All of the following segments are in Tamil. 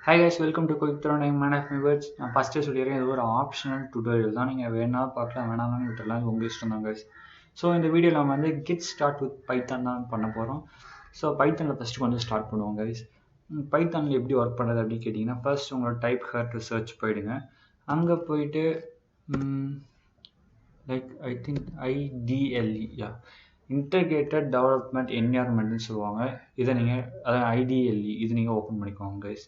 Hi guys, welcome to Quick Throw Name Man of My Words. நான் ஃபஸ்ட்டே சொல்லிடுறேன், இது ஒரு ஆப்ஷனல் டுட்டோரியல் தான். நீங்கள் வேணா பார்க்கலாம், வேணாலும் விட்டுடலாம், இது உங்கள் இஷ்டம் தான் guys. ஸோ இந்த வீடியோவில் நம்ம வந்து கெட் ஸ்டார்ட் வித் பைத்தான் தான் பண்ண போகிறோம். ஸோ பைத்தானில் ஃபஸ்ட்டு கொஞ்சம் ஸ்டார்ட் பண்ணுவோம் guys. பைத்தானில் எப்படி ஒர்க் பண்ணுறது அப்படின்னு கேட்டிங்கன்னா, ஃபர்ஸ்ட் உங்களோட டைப் ஹேர் டு சர்ச் போயிடுங்க. அங்கே போயிட்டு I think IDLE integrated development என்விரான்மெண்ட்னு சொல்லுவாங்க. இதை நீங்கள் அதான் IDLE இது நீங்கள் ஓப்பன் பண்ணிக்கோங்க guys.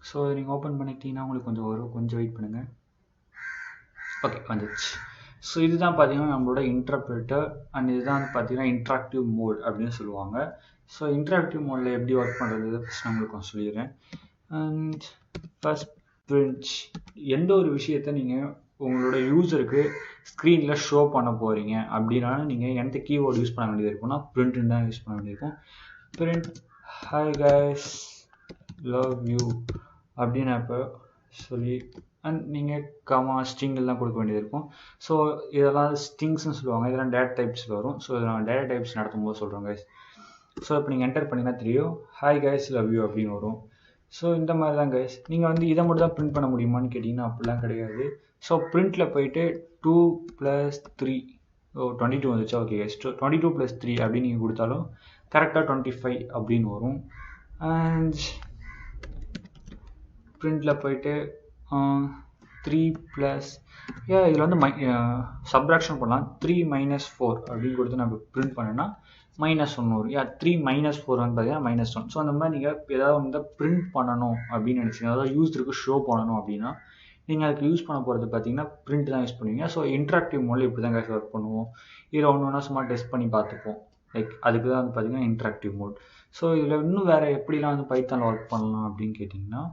ஸோ நீங்கள் ஓப்பன் பண்ணிட்டீங்கன்னா உங்களுக்கு கொஞ்சம் வரும், கொஞ்சம் வெயிட் பண்ணுங்கள். ஓகே, வந்துடுச்சு. ஸோ இதுதான் பார்த்தீங்கன்னா நம்மளோட இன்டர்பிரேட்டர் அண்ட் இதுதான் பார்த்தீங்கன்னா இன்ட்ராக்டிவ் மோட் அப்படின்னு சொல்லுவாங்க. ஸோ இன்ட்ராக்டிவ் மோடில் எப்படி ஒர்க் பண்ணுறது ஃபஸ்ட் நான் உங்களுக்கு கொஞ்சம் சொல்லிடுறேன். அண்ட் ஃபர்ஸ்ட் பிரிண்ட், எந்த ஒரு விஷயத்தை நீங்கள் உங்களோட யூசருக்கு ஸ்க்ரீனில் ஷோ பண்ண போகிறீங்க அப்படின்னாலும் நீங்கள் எந்த கீவேர்டு யூஸ் பண்ண வேண்டியது இருக்கும்னா பிரிண்ட்னு தான் யூஸ் பண்ண வேண்டியிருக்கும். Print hi guys love you அப்படின்னு இப்போ சொல்லி அண்ட் நீங்கள் கமா ஸ்ட்ரிங்கெல்லாம் கொடுக்க வேண்டியது இருக்கும். ஸோ இதெல்லாம் ஸ்ட்ரிங்ஸ்னு சொல்லுவாங்க, இதெல்லாம் டேட்டா டைப்ஸில் வரும். ஸோ இதெல்லாம் டேட்டா டைப்ஸ் நடத்தும் போது சொல்கிறோம் கைஸ். ஸோ இப்போ நீங்கள் என்டர் பண்ணிங்கன்னா தெரியும் ஹாய் கைஸ் லவ் யூ அப்படின்னு வரும். ஸோ இந்த மாதிரி தான் கைஸ். நீங்கள் வந்து இதை மட்டும் தான் பிரிண்ட் பண்ண முடியுமான்னு கேட்டிங்கன்னா அப்படிலாம் கிடையாது. ஸோ பிரிண்ட்டில் போயிட்டு 2 + 3 22 வந்துச்சா, ஓகே கைஸ். 22 + 3 அப்படின்னு நீங்கள் கொடுத்தாலும் கரெக்டாக 25 அப்படின்னு வரும். அண்ட் பிரிண்டில் போயிட்டு 3 + இதில் வந்து சப்ராக்ஷன் பண்ணலாம். 3 - 4 அப்படின்னு கொடுத்து நம்ம பிரிண்ட் பண்ணோன்னா -1 வரும். 3 - 4 வந்து பார்த்தீங்கன்னா -1. ஸோ அந்த மாதிரி நீங்கள் ஏதாவது வந்து பிரிண்ட் பண்ணணும் அப்படின்னு நினச்சிங்க, அதாவது யூஸருக்கு ஷோ பண்ணணும் அப்படின்னா நீங்கள் அதுக்கு யூஸ் பண்ண போகிறது பார்த்தீங்கன்னா பிரிண்ட் தான் யூஸ் பண்ணுவீங்க. ஸோ இன்ட்ராக்டிவ் மோடில் இப்படி தான் கைஸ் ஒர்க் பண்ணுவோம். இதில் ஒன்று ஒன்றா சும்மா டெஸ்ட் பண்ணி பார்த்துப்போம். அதுக்கு தான் வந்து பார்த்தீங்கன்னா இன்ட்ராக்டிவ் மோட். ஸோ இதில் இன்னும் வேறு எப்படிலாம் வந்து பைத்தானில் ஒர்க் பண்ணலாம் அப்படின்னு கேட்டிங்கன்னா,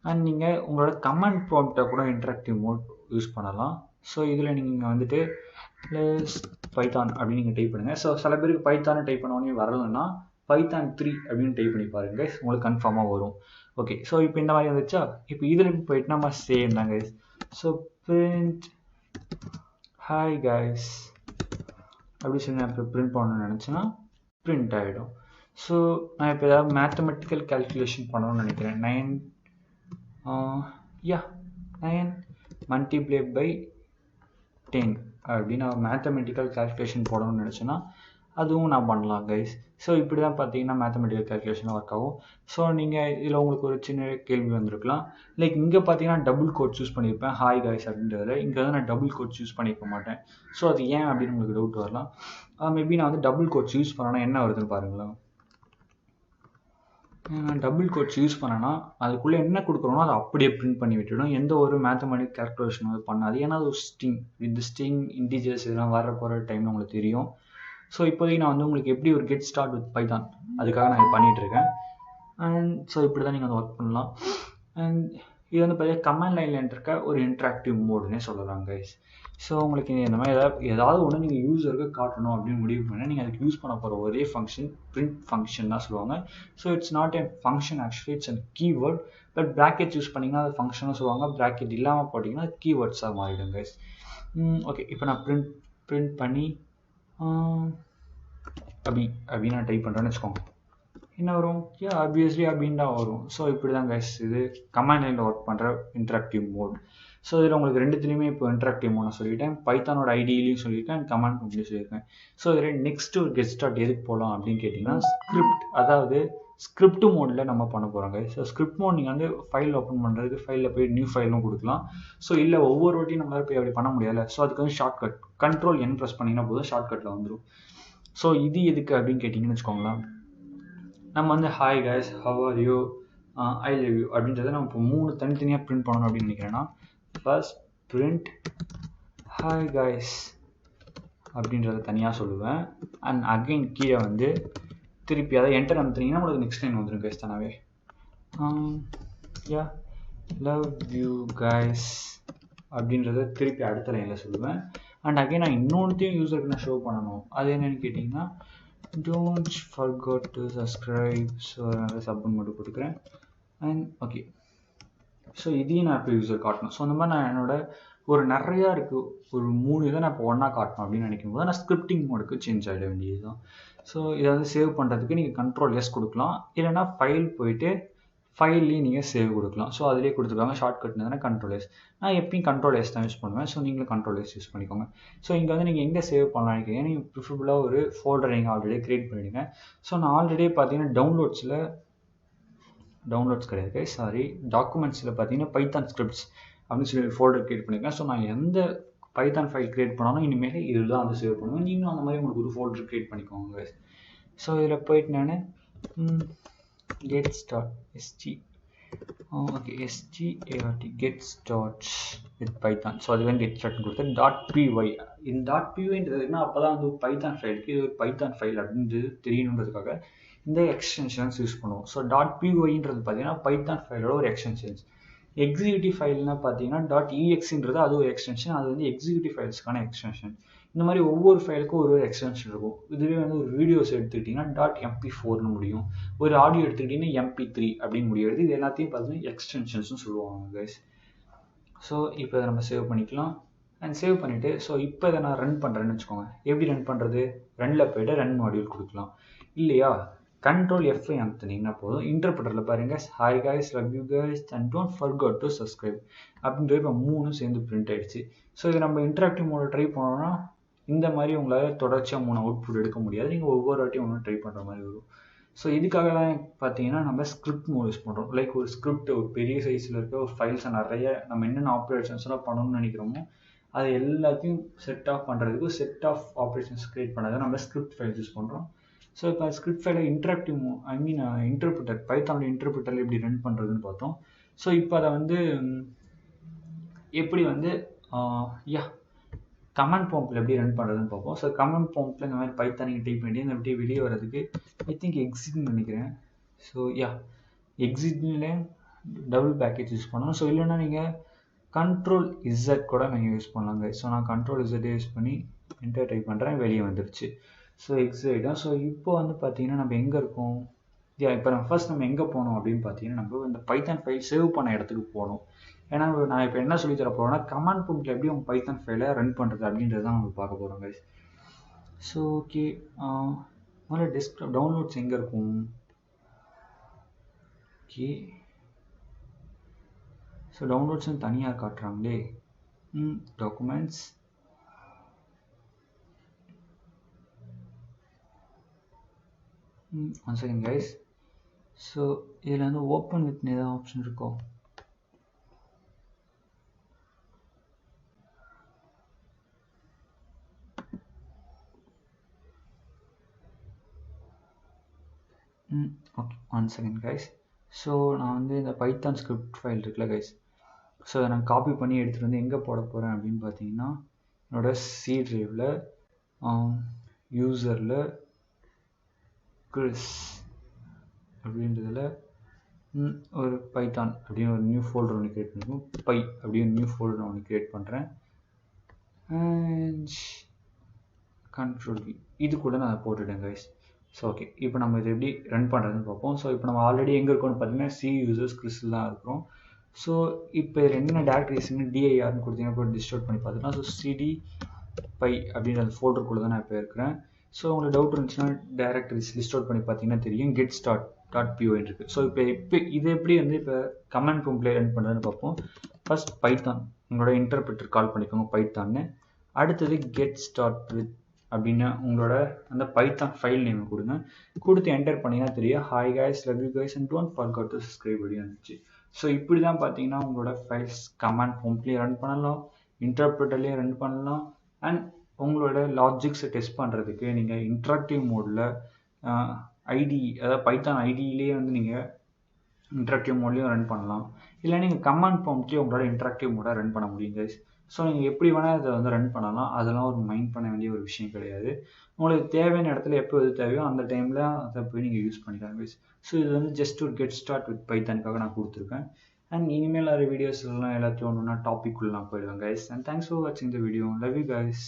அண்ட் நீங்கள் உங்களோட கமெண்ட் ப்ராம்ப்டை கூட இன்ட்ராக்டிவ் மோட் யூஸ் பண்ணலாம். ஸோ இதில் நீங்கள் வந்துட்டு பைத்தான் அப்படின்னு நீங்கள் டைப் பண்ணுங்கள். ஸோ சில பேருக்கு பைத்தானை டைப் பண்ண உடனே வரலைன்னா பைத்தான் 3 அப்படின்னு டைப் பண்ணி பாருங்க, உங்களுக்கு கன்ஃபார்மாக வரும். ஓகே, ஸோ இப்போ இந்த மாதிரி வந்துச்சா. இப்போ இதில் போயிட்டு நம்ம சேம் தான் guys. So print hi guys அப்படி சொல்லி நான் இப்போ பிரிண்ட் பண்ணணும்னு நினச்சேன்னா பிரிண்ட் ஆகிடும். ஸோ நான் இப்போ ஏதாவது மேத்தமெட்டிக்கல் கால்குலேஷன் பண்ணணும்னு நினைக்கிறேன். 9 multiplied by 10 அப்படின்னு நான் மேத்தமெட்டிக்கல் கால்குலேஷன் போடணும்னு நினச்சேன்னா அதுவும் நான் பண்ணலாம் கைஸ். ஸோ இப்படி தான் பார்த்தீங்கன்னா மேத்தமெட்டிக்கல் கால்குலேஷன் ஒர்க் ஆகும். ஸோ நீங்கள் இதில் உங்களுக்கு ஒரு சின்ன கேள்வி வந்திருக்கலாம். இங்கே பார்த்தீங்கன்னா டபுள் கோட்ஸ் யூஸ் பண்ணியிருப்பேன் ஹாய் கைஸ் அப்படின்றதுல. இங்கே வந்து நான் டபுள் கோட்ஸ் யூஸ் பண்ணியிருக்க மாட்டேன். ஸோ அது ஏன் அப்படின்னு உங்களுக்கு டவுட் வரலாம். மேபி நான் வந்து டபுள் கோட்ஸ் யூஸ் பண்ணேன்னா என்ன வருதுன்னு பாருங்களேன். நான் டபுள் கோட்ஸ் யூஸ் பண்ணேன்னா அதுக்குள்ளே என்ன கொடுக்குறோனோ அதை அப்படியே பிரிண்ட் பண்ணி விட்டுடும். எந்த ஒரு மேத்தமெட்டிக் கால்குலேஷனும் அது பண்ணாது. ஏன்னா அது ஒரு ஸ்ட்ரிங், வித் ஸ்ட்ரிங் இன்டிஜர்ஸ் இதெல்லாம் வர போகிற டைமில் உங்களுக்கு தெரியும். ஸோ இப்போதைக்கு நான் வந்து உங்களுக்கு எப்படி ஒரு கெட் ஸ்டார்ட் வித் பைத்தான் அதுக்காக நான் பண்ணிகிட்ருக்கேன். அண்ட் ஸோ இப்படி தான் நீங்கள் வந்து ஒர்க் பண்ணலாம். அண்ட் இது வந்து பார்த்தீங்கன்னா கமாண்ட் லைனில் இருக்க ஒரு இன்ட்ராக்டிவ் மோடுன்னே சொல்லலாம் கைஸ். ஸோ உங்களுக்கு இந்த மாதிரி ஏதாவது ஒன்று நீங்கள் யூஸருக்கு காட்டணும் அப்படின்னு முடிவு பண்ணால் நீங்கள் அதுக்கு யூஸ் பண்ண போகிற ஒரே ஃபங்க்ஷன் பிரிண்ட் ஃபங்க்ஷன் தான் சொல்லுவாங்க. So it's not a function, actually it's a keyword. But bracket use பண்ணிங்கன்னா அது ஃபங்க்ஷனும் சொல்லுவாங்க, ப்ராக்கெட் இல்லாமல் போட்டிங்கன்னா அது கீவேர்ட்ஸாக மாறிடும் கைஸ். ஓகே, இப்போ நான் பிரிண்ட் பண்ணி அப்படின்னு நான் டைப் பண்ணுறேன்னு வச்சுக்கோங்க. என்ன வரும்? ஆப்வியஸ்லி அப்படின்னு தான் வரும். ஸோ இப்படி தான் கைஸ் இது கமாண்ட் லைனில் ஒர்க் பண்ணுற இன்ட்ராக்டிவ் மோட். ஸோ இதில் உங்களுக்கு ரெண்டுத்துலேயுமே இப்போ இன்ட்ராக்டிவ் மோட் நான் சொல்லிட்டேன், பைத்தானோட ஐடியிலையும் சொல்லியிருக்கேன், அண்ட் கமாண்ட் ப்ராம்ப்ட்லையும் சொல்லியிருக்கேன். ஸோ இதில் நெக்ஸ்ட்டு ஒரு கெட் ஸ்டார்ட் எதுக்கு போகலாம் அப்படின்னு கேட்டிங்கன்னா ஸ்கிரிப்ட், அதாவது ஸ்கிரிப்ட் மோடில் நம்ம பண்ண போகிறோங்க. ஸோ ஸ்கிரிப்ட் மோட் நீங்கள் வந்து ஃபைல் ஓப்பன் பண்ணுறதுக்கு ஃபைலில் போய் நியூ ஃபைலும் கொடுக்கலாம். ஸோ இல்லை ஒவ்வொரு வாட்டியும் நம்மளால் போய் அப்படி பண்ண முடியலை. ஸோ அதுக்கு வந்து ஷார்ட்கட் Ctrl+N ப்ரெஸ் பண்ணிங்கன்னா போதும், ஷார்ட்கட்டில் வந்துடும். ஸோ இது எதுக்கு அப்படின்னு கேட்டிங்கன்னு வச்சுக்கோங்களேன். நம்ம வந்து hi guys how are you I love you அப்படின்றத நம்ம இப்போ 3 தனித்தனியாக பிரிண்ட் பண்ணணும் அப்படின்னு நினைக்கிறேன்னா ஃபர்ஸ்ட் பிரிண்ட் ஹாய் கைஸ் அப்படின்றத தனியாக சொல்லுவேன். அண்ட் அகைன் கீழே வந்து திருப்பி அதை என்டர் அனுப்புனீங்கன்னா உங்களுக்கு நெக்ஸ்ட் லைன் வந்துடும் கைஸ் தானாவே. லவ் யூ கைஸ் அப்படின்றத திருப்பி அடுத்த லைனில் சொல்லுவேன். அண்ட் அகைன் நான் இன்னொன்றையும் யூஸருக்கு நான் ஷோ பண்ணணும். அது என்னென்னு கேட்டிங்கன்னா don't forget to subscribe. So அதனால் சப்மிட் மட்டும் கொடுக்குறேன். அண்ட் ஓகே, ஸோ இதையும் நான் இப்போ யூஸர் காட்டணும். ஸோ அந்த மாதிரி நான் என்னோட ஒரு நிறையா இருக்குது, ஒரு 3 இதை நான் இப்போ ஒன்றா காட்டணும் அப்படின்னு நினைக்கும் போது நான் ஸ்கிரிப்டிங் மோடுக்கு சேஞ்ச் ஆகிட வேண்டியது தான். ஸோ இதை வந்து சேவ் பண்ணுறதுக்கு நீங்கள் Ctrl+S கொடுக்கலாம். இல்லைனா ஃபைல் போயிட்டு ஃபைல்லையும் நீங்கள் சேவ் கொடுக்கலாம். ஸோ அதிலே கொடுத்துருக்காங்க ஷார்ட்கட் என்னன்னா Ctrl+S. நான் எப்பயும் Ctrl+S தான் யூஸ் பண்ணுவேன். ஸோ நீங்களும் Ctrl+S யூஸ் பண்ணிக்கோங்க. ஸோ இங்கே வந்து நீங்கள் எங்கே சேவ் பண்ணலாம் நினைக்கிறீங்க, நீங்கள் ப்ரிஃபரபுளாக ஒரு ஃபோல்டர் நீங்கள் ஆல்ரெடி க்ரியேட் பண்ணிவிடுங்க. ஸோ நான் ஆல்ரெடி பார்த்தீங்கன்னா டவுன்லோட்ஸ் கிடையாது, சாரி, டாக்குமெண்ட்ஸில் பார்த்தீங்கன்னா பைத்தான் ஸ்கிரிப்ட்ஸ் அப்படின்னு சொல்லி ஒரு ஃபோல்டர் க்ரியேட் பண்ணியிருக்கேன். ஸோ நான் எந்த பைத்தான் ஃபைல் க்ரியேட் பண்ணாலும் இனிமேல் இதில் தான் வந்து சேவ் பண்ணுவேன். நீங்களும் அந்த மாதிரி உங்களுக்கு ஒரு ஃபோல்டர் க்ரியேட் பண்ணிக்கோங்க. ஸோ இதில் போயிட்டு நான் get start get start with python. So அது வந்து get start கொடுத்து .py. இந்த .pyன்றதுன்னா அப்போ தான் வந்து பைத்தான் ஃபைலுக்கு இது ஒரு பைத்தான் ஃபைல் அப்படின்றது தெரியணுன்றதுக்காக இந்த எக்ஸ்டென்ஷன்ஸ் யூஸ் பண்ணுவோம். ஸோ .pyன்றது பார்த்தீங்கன்னா பைத்தான் ஃபைலோட ஒரு எக்ஸ்டென்ஷன்ஸ். எக்ஸிக்யூட்டிவ் ஃபைல்னா பார்த்தீங்கன்னா .exன்றது அது ஒரு எக்ஸ்டென்ஷன், அது வந்து எக்ஸிக்யூட்டிவ் ஃபைல்ஸ்க்கான எக்ஸ்டென்ஷன். இந்த மாதிரி ஒவ்வொரு ஃபைலுக்கும் ஒரு எக்ஸ்டென்ஷன் இருக்கும். இதுவே வந்து ஒரு வீடியோஸ் எடுத்துக்கிட்டிங்கன்னா .mp4னு முடியும், ஒரு ஆடியோ எடுத்துக்கிட்டிங்கன்னா MP3 அப்படின்னு முடியாது. இது எல்லாத்தையும் பார்த்தீங்கன்னா எக்ஸ்டென்ஷன்ஸ்னு சொல்லுவாங்க கைஸ். ஸோ இப்போ இதை நம்ம சேவ் பண்ணிக்கலாம். அண்ட் சேவ் பண்ணிவிட்டு ஸோ இப்போ இதை நான் ரன் பண்ணுறேன்னு வச்சுக்கோங்க. எப்படி ரன் பண்ணுறது, ரன்னில் போய்ட்டு ரன் மாடியூல் கொடுக்கலாம். இல்லையா Ctrl+F அமுத்துனீங்கன்னா போதும். இன்டர்பிரட்டரில் பாருங்கள், hi guys, love you guys and don't forget to subscribe அப்படின்றது இப்போ 3 சேர்ந்து பிரிண்ட் ஆகிடுச்சு. ஸோ இதை நம்ம இன்டராக்டிவ் மோடில் ட்ரை பண்ணோம்னா இந்த மாதிரி உங்களால் தொடர்ச்சியாக 3 அவுட்புட் எடுக்க முடியாது. நீங்கள் ஒவ்வொரு வாட்டியும் ஒன்று ட்ரை பண்ணுற மாதிரி வரும். ஸோ இதுக்காக தான் பார்த்தீங்கன்னா நம்ம ஸ்கிரிப்ட் மோட் யூஸ் பண்ணுறோம். லைக் ஒரு ஸ்கிரிப்ட் ஒரு பெரிய சைஸில் இருக்க ஒரு ஃபைல்ஸை நிறைய நம்ம என்னென்ன ஆப்ரேஷன்ஸ்லாம் பண்ணணும்னு நினைக்கிறோமோ அது எல்லாத்தையும் செட் ஆஃப் பண்ணுறதுக்கு செட் ஆஃப் ஆப்ரேஷன்ஸ் க்ரியேட் பண்ணதை நம்ம ஸ்கிரிப்ட் ஃபைல்ஸ் யூஸ் பண்ணுறோம். ஸோ இப்போ ஸ்கிரிப்ட் ஃபைலை இன்டர்பிரிட்டர் பைத்தானோட இன்டர்பிரிட்டரில் எப்படி ரன் பண்ணுறதுன்னு பார்த்தோம். ஸோ இப்போ அதை வந்து எப்படி வந்து கமெண்ட் ப்ராம்ப்டில் எப்படி ரன் பண்ணுறதுன்னு பார்ப்போம். ஸோ கமெண்ட் ப்ராம்ப்டில் இந்த மாதிரி பைத்தான் நீங்கள் டைப் பண்ணி இந்த எப்படி வெளியே வரதுக்கு ஐ திங்க் எக்ஸிட்னு நினைக்கிறேன். ஸோ எக்ஸிட்ல டபுள் பேக்கேஜ் யூஸ் பண்ணணும். ஸோ இல்லைன்னா நீங்கள் Ctrl+Z கூட நீங்கள் யூஸ் பண்ணலாங்க. ஸோ நான் Ctrl+Z யூஸ் பண்ணி என்டர் டைப் பண்ணுறேன், வெளியே வந்துருச்சு. ஸோ எக்ஸைட் தான். ஸோ இப்போ வந்து பார்த்தீங்கன்னா நம்ம எங்கே இருக்கோம், இப்போ நம்ம எங்கே போனோம் அப்படின்னு பார்த்தீங்கன்னா நம்ம இந்த பைத்தான் ஃபைல் சேவ் பண்ண இடத்துக்கு போகணும். ஏன்னா நான் இப்போ என்ன சொல்லி தர போகிறேன்னா கமாண்ட் ப்ராம்ப்டில் எப்படி உங்கள் பைத்தான் ஃபைலை ரன் பண்ணுறது அப்படின்றது தான் நம்ம பார்க்க போகிறோம் கைஸ். ஸோ ஓகே, முதல்ல டெஸ்க்டாப் டவுன்லோட்ஸ் எங்கே இருக்கும், ஓகே. ஸோ டவுன்லோட்ஸ்னு தனியாக காட்டுறாங்களே, documents, one second guys. So இதில் வந்து ஓப்பன் வித் ஏதாவது ஆப்ஷன் இருக்கோ, okay one second guys. So நான் வந்து இந்த பைத்தான் ஸ்கிரிப்ட் ஃபைல் இருக்குல்ல கைஸ், ஸோ அதை நான் காப்பி பண்ணி எடுத்துகிட்டு வந்து எங்கே போட போகிறேன் அப்படின்னு பார்த்தீங்கன்னா என்னோட சி ட்ரைவில் யூசரில் கிறிஸ் அப்படின்றதில் ஒரு பைத்தான் அப்படின்னு ஒரு நியூ ஃபோல்டர் ஒன்று க்ரியேட் பண்ணிக்கணும். பை அப்படின்னு நியூ ஃபோல்டர் ஒன்று க்ரியேட் பண்ணுறேன். அண்ட் Ctrl+V இது கூட நான் அதை போட்டுட்டேன் கைஸ். ஸோ ஓகே, இப்போ நம்ம இது எப்படி ரன் பண்ணுறதுன்னு பார்ப்போம். ஸோ இப்போ நம்ம ஆல்ரெடி எங்கே இருக்கோம்னு பார்த்தீங்கன்னா சி யூசர்ஸ் கிறிஸ்டில் தான் இருக்கிறோம். ஸோ இப்போ என்னென்ன டேரக்டரிஸ்ன்னு டிஐஆர்னு கொடுத்தீங்கன்னா கூட டிஸ்டோட் பண்ணி பார்த்துக்கலாம். ஸோ சிடி பை அப்படின்ற அந்த ஃபோல்டருக்குள்ளே தான் நான் இப்போ இருக்கிறேன். ஸோ உங்களுக்கு டவுட் இருந்துச்சுன்னா டேரக்டரிஸ் லிஸ்ட் அவுட் பண்ணி பார்த்தீங்கன்னா தெரியும், get start .py இருக்குது. ஸோ இப்போ இது எப்படி வந்து இப்போ கமெண்ட் ப்ராம்ப்டில் ரன் பண்ணுறதுன்னு பார்ப்போம். ஃபர்ஸ்ட் பைத்தான் உங்களோட இன்டர்பிரிட்டர் கால் பண்ணிக்கோங்க பைத்தான்னு. அடுத்தது get start with அப்படின்னு உங்களோட அந்த பைத்தான் ஃபைல் நேம் கொடுங்க. கொடுத்து என்டர் பண்ணிங்கன்னா தெரியும், hi guys, love you guys and don't forget to subscribe அப்படின்னு வந்துச்சு. ஸோ இப்படி தான் பார்த்தீங்கன்னா உங்களோட ஃபைல்ஸ் கமாண்ட் ப்ராம்ப்ட்லேயே ரன் பண்ணலாம், இன்டர்பிரிட்டர்லேயே ரன் பண்ணலாம். அண்ட் உங்களோட லாஜிக்ஸை டெஸ்ட் பண்ணுறதுக்கு நீங்கள் இன்ட்ராக்டிவ் மோடில் ஐடி, அதாவது பைத்தான் ஐடியிலேயே வந்து நீங்கள் இன்ட்ராக்டிவ் மோட்லேயும் ரன் பண்ணலாம். இல்லை நீங்கள் கமாண்ட் ப்ராம்ப்ட்லேயே உங்களோட இன்ட்ராக்டிவ் மோடாக ரன் பண்ண முடியும் கைஸ். ஸோ நீங்கள் எப்படி வேணால் இதை வந்து ரன் பண்ணலாம், அதெல்லாம் ஒரு மைண்ட் பண்ண வேண்டிய ஒரு விஷயம் கிடையாது. உங்களுக்கு தேவையான இடத்துல எப்போ எது தேவையோ அந்த டைமில் அதை போய் நீங்கள் யூஸ் பண்ணிக்கலாம் கைஸ். ஸோ இது வந்து ஜஸ்ட் ஒரு கெட் ஸ்டார்ட் வித் பைத்தானுக்காக நான் கொடுத்துருக்கேன். அண்ட் இனிமேல் வர வீடியோஸ்லாம் எல்லாத்தையும் ஒன்றுனா டாபிக் உள்ள நான் போயிடுவேன் கைஸ். அண்ட் தேங்க்ஸ் ஃபார் வாட்சிங் the video, love you guys.